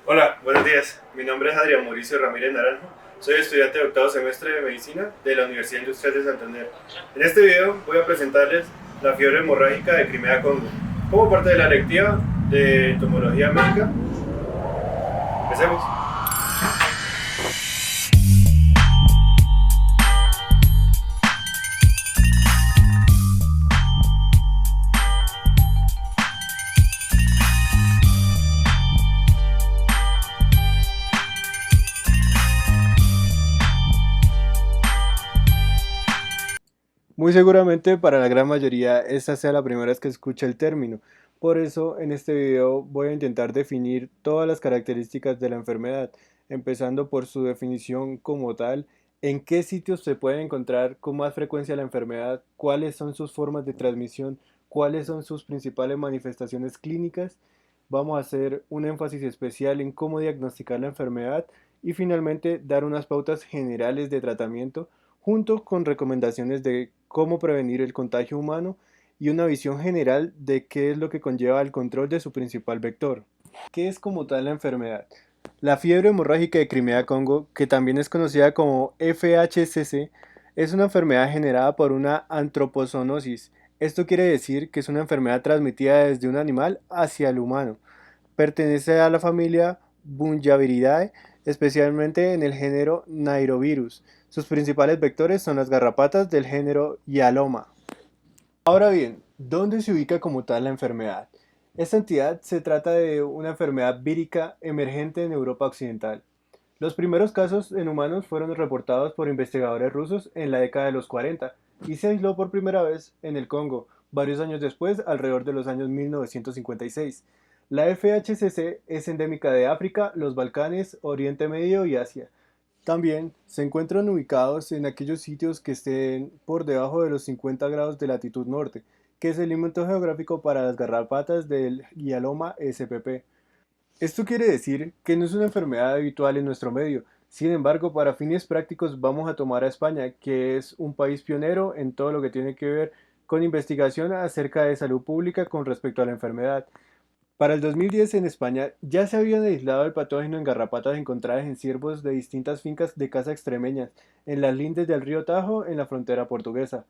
Hola, buenos días. Mi nombre es Adrián Mauricio Ramírez Naranjo. Soy estudiante de octavo semestre de Medicina de la Universidad Industrial de Santander. En este video voy a presentarles la fiebre hemorrágica de Crimea-Congo. Como parte de la lectiva de entomología médica, empecemos. Muy seguramente para la gran mayoría esta sea la primera vez que escucha el término. Por eso en este video voy a intentar definir todas las características de la enfermedad, empezando por su definición como tal, en qué sitios se puede encontrar con más frecuencia la enfermedad, cuáles son sus formas de transmisión, cuáles son sus principales manifestaciones clínicas. Vamos a hacer un énfasis especial en cómo diagnosticar la enfermedad y finalmente dar unas pautas generales de tratamiento junto con recomendaciones de cómo prevenir el contagio humano y una visión general de qué es lo que conlleva el control de su principal vector. ¿Qué es como tal la enfermedad? La fiebre hemorrágica de Crimea-Congo, que también es conocida como FHCC, es una enfermedad generada por una antropozoonosis. Esto quiere decir que es una enfermedad transmitida desde un animal hacia el humano. Pertenece a la familia Bunjaviridae, especialmente en el género Nairovirus. Sus principales vectores son las garrapatas del género Hyaloma. Ahora bien, ¿dónde se ubica como tal la enfermedad? Esta entidad se trata de una enfermedad vírica emergente en Europa Occidental. Los primeros casos en humanos fueron reportados por investigadores rusos en la década de los 40 y se aisló por primera vez en el Congo, varios años después, alrededor de los años 1956. La FHCC es endémica de África, los Balcanes, Oriente Medio y Asia. También se encuentran ubicados en aquellos sitios que estén por debajo de los 50 grados de latitud norte, que es el límite geográfico para las garrapatas del Hyaloma spp. Esto quiere decir que no es una enfermedad habitual en nuestro medio. Sin embargo, para fines prácticos vamos a tomar a España, que es un país pionero en todo lo que tiene que ver con investigación acerca de salud pública con respecto a la enfermedad. Para el 2010 en España ya se habían aislado el patógeno en garrapatas encontradas en ciervos de distintas fincas de caza extremeñas, en las lindes del río Tajo, en la frontera portuguesa.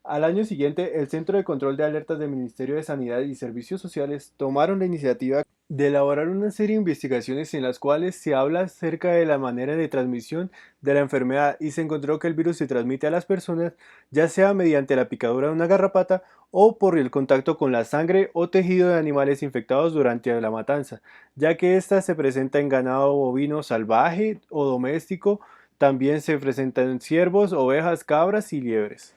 Al año siguiente, el Centro de Control de Alertas del Ministerio de Sanidad y Servicios Sociales tomaron la iniciativa de elaborar una serie de investigaciones en las cuales se habla acerca de la manera de transmisión de la enfermedad y se encontró que el virus se transmite a las personas ya sea mediante la picadura de una garrapata o por el contacto con la sangre o tejido de animales infectados durante la matanza, ya que ésta se presenta en ganado bovino salvaje o doméstico, también se presenta en ciervos, ovejas, cabras y liebres.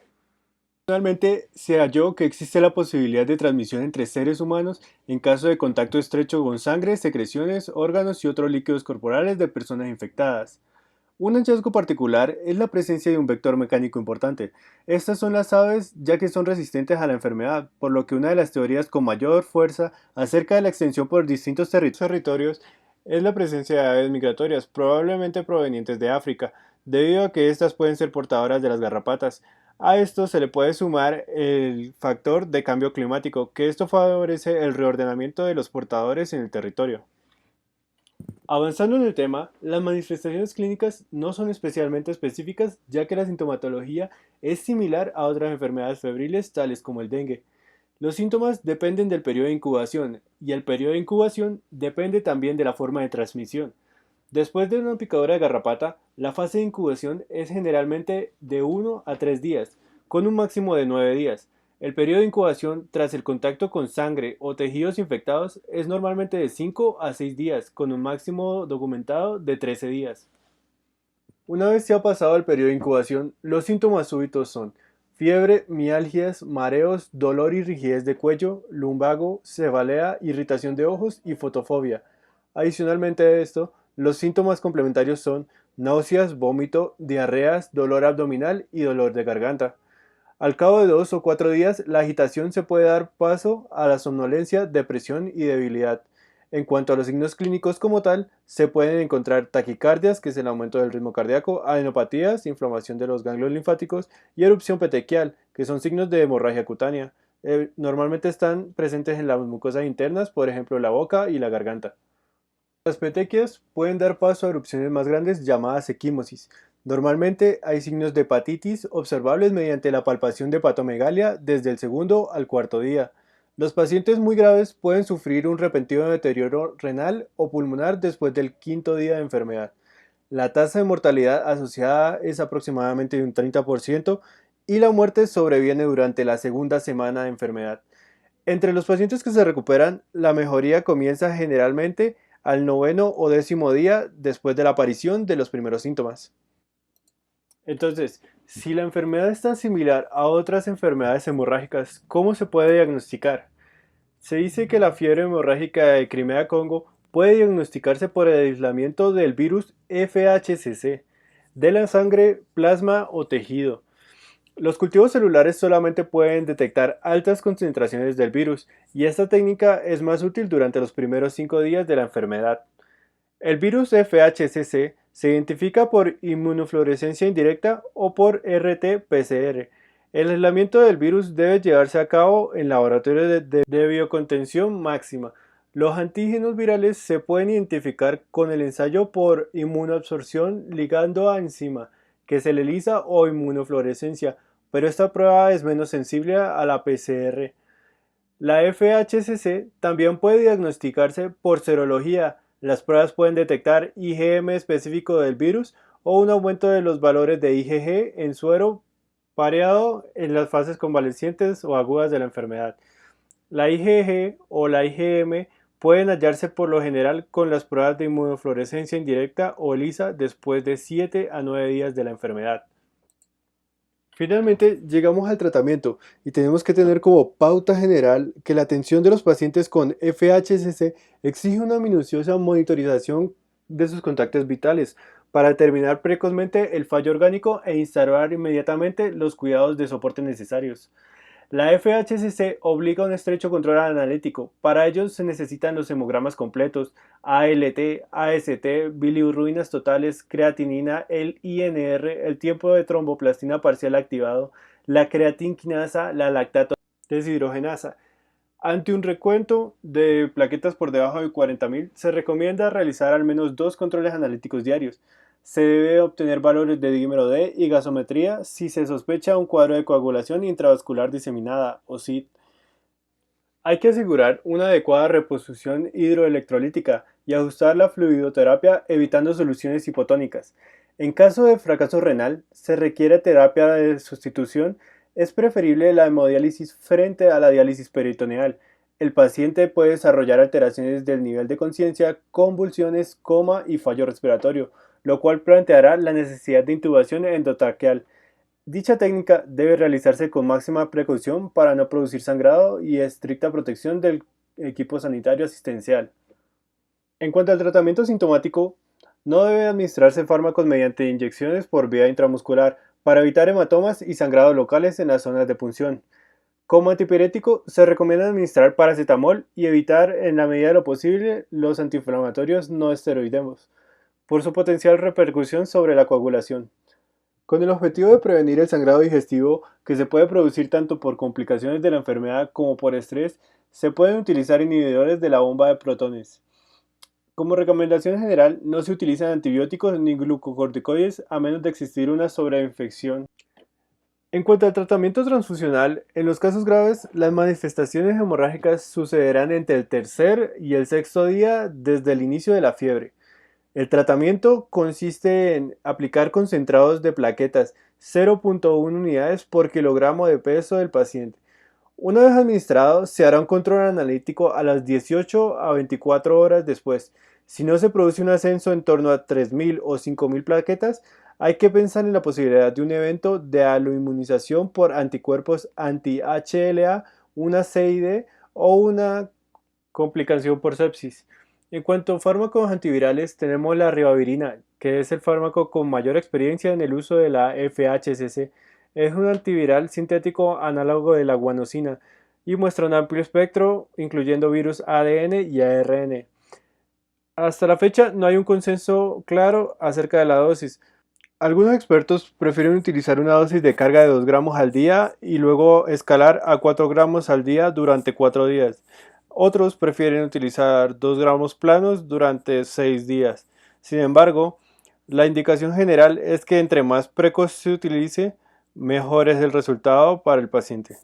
Finalmente, se halló que existe la posibilidad de transmisión entre seres humanos en caso de contacto estrecho con sangre, secreciones, órganos y otros líquidos corporales de personas infectadas. Un hallazgo particular es la presencia de un vector mecánico importante. Estas son las aves ya que son resistentes a la enfermedad, por lo que una de las teorías con mayor fuerza acerca de la extensión por distintos territorios es la presencia de aves migratorias, probablemente provenientes de África, debido a que estas pueden ser portadoras de las garrapatas. A esto se le puede sumar el factor de cambio climático, que esto favorece el reordenamiento de los portadores en el territorio. Avanzando en el tema, las manifestaciones clínicas no son especialmente específicas, ya que la sintomatología es similar a otras enfermedades febriles tales como el dengue. Los síntomas dependen del periodo de incubación y el periodo de incubación depende también de la forma de transmisión. Después de una picadura de garrapata, la fase de incubación es generalmente de 1 a 3 días, con un máximo de 9 días. El periodo de incubación tras el contacto con sangre o tejidos infectados es normalmente de 5 a 6 días, con un máximo documentado de 13 días. Una vez se ha pasado el periodo de incubación, los síntomas súbitos son fiebre, mialgias, mareos, dolor y rigidez de cuello, lumbago, cefalea, irritación de ojos y fotofobia. Adicionalmente a esto, los síntomas complementarios son náuseas, vómito, diarreas, dolor abdominal y dolor de garganta. Al cabo de 2 o 4 días, la agitación se puede dar paso a la somnolencia, depresión y debilidad. En cuanto a los signos clínicos como tal, se pueden encontrar taquicardias, que es el aumento del ritmo cardíaco, adenopatías, inflamación de los ganglios linfáticos y erupción petequial, que son signos de hemorragia cutánea. Normalmente están presentes en las mucosas internas, por ejemplo la boca y la garganta. Las petequias pueden dar paso a erupciones más grandes llamadas equimosis. Normalmente hay signos de hepatitis observables mediante la palpación de hepatomegalia desde el segundo al cuarto día. Los pacientes muy graves pueden sufrir un repentino deterioro renal o pulmonar después del quinto día de enfermedad. La tasa de mortalidad asociada es aproximadamente de un 30% y la muerte sobreviene durante la segunda semana de enfermedad. Entre los pacientes que se recuperan, la mejoría comienza generalmente al noveno o décimo día después de la aparición de los primeros síntomas. Entonces, si la enfermedad está similar a otras enfermedades hemorrágicas, ¿cómo se puede diagnosticar? Se dice que la fiebre hemorrágica de Crimea-Congo puede diagnosticarse por el aislamiento del virus FHCC de la sangre, plasma o tejido. Los cultivos celulares solamente pueden detectar altas concentraciones del virus y esta técnica es más útil durante los primeros 5 días de la enfermedad. El virus FHCC se identifica por inmunofluorescencia indirecta o por RT-PCR. El aislamiento del virus debe llevarse a cabo en laboratorios de biocontención máxima. Los antígenos virales se pueden identificar con el ensayo por inmunoabsorción ligando a enzima, que es el ELISA o inmunofluorescencia, pero esta prueba es menos sensible a la PCR. La FHCC también puede diagnosticarse por serología. Las pruebas pueden detectar IgM específico del virus o un aumento de los valores de IgG en suero pareado en las fases convalecientes o agudas de la enfermedad. La IgG o la IgM pueden hallarse por lo general con las pruebas de inmunofluorescencia indirecta o ELISA después de 7 a 9 días de la enfermedad. Finalmente, llegamos al tratamiento y tenemos que tener como pauta general que la atención de los pacientes con FHCC exige una minuciosa monitorización de sus contactos vitales para determinar precozmente el fallo orgánico e instaurar inmediatamente los cuidados de soporte necesarios. La FHCC obliga a un estrecho control analítico. Para ello se necesitan los hemogramas completos, ALT, AST, bilirrubinas totales, creatinina, el INR, el tiempo de tromboplastina parcial activado, la creatinquinasa, la lactato deshidrogenasa. Ante un recuento de plaquetas por debajo de 40.000, se recomienda realizar al menos 2 controles analíticos diarios. Se debe obtener valores de dímero D y gasometría si se sospecha un cuadro de coagulación intravascular diseminada o SID. Hay que asegurar una adecuada reposición hidroelectrolítica y ajustar la fluidoterapia evitando soluciones hipotónicas. En caso de fracaso renal, se requiere terapia de sustitución. Es preferible la hemodiálisis frente a la diálisis peritoneal. El paciente puede desarrollar alteraciones del nivel de conciencia, convulsiones, coma y fallo respiratorio, lo cual planteará la necesidad de intubación endotraqueal. Dicha técnica debe realizarse con máxima precaución para no producir sangrado y estricta protección del equipo sanitario asistencial. En cuanto al tratamiento sintomático, no debe administrarse fármacos mediante inyecciones por vía intramuscular para evitar hematomas y sangrado locales en las zonas de punción. Como antipirético, se recomienda administrar paracetamol y evitar en la medida de lo posible los antiinflamatorios no esteroidemos, por su potencial repercusión sobre la coagulación. Con el objetivo de prevenir el sangrado digestivo que se puede producir tanto por complicaciones de la enfermedad como por estrés, se pueden utilizar inhibidores de la bomba de protones. Como recomendación general, no se utilizan antibióticos ni glucocorticoides a menos de existir una sobreinfección. En cuanto al tratamiento transfusional, en los casos graves, las manifestaciones hemorrágicas sucederán entre el tercer y el sexto día desde el inicio de la fiebre. El tratamiento consiste en aplicar concentrados de plaquetas 0.1 unidades por kilogramo de peso del paciente. Una vez administrado, se hará un control analítico a las 18 a 24 horas después. Si no se produce un ascenso en torno a 3.000 o 5.000 plaquetas, hay que pensar en la posibilidad de un evento de aloinmunización por anticuerpos anti-HLA, una CID o una complicación por sepsis. En cuanto a fármacos antivirales, tenemos la ribavirina, que es el fármaco con mayor experiencia en el uso de la FHCC. Es un antiviral sintético análogo de la guanosina y muestra un amplio espectro, incluyendo virus ADN y ARN. Hasta la fecha no hay un consenso claro acerca de la dosis. Algunos expertos prefieren utilizar una dosis de carga de 2 gramos al día y luego escalar a 4 gramos al día durante 4 días. Otros prefieren utilizar 2 gramos planos durante 6 días. Sin embargo, la indicación general es que entre más precoz se utilice, mejor es el resultado para el paciente.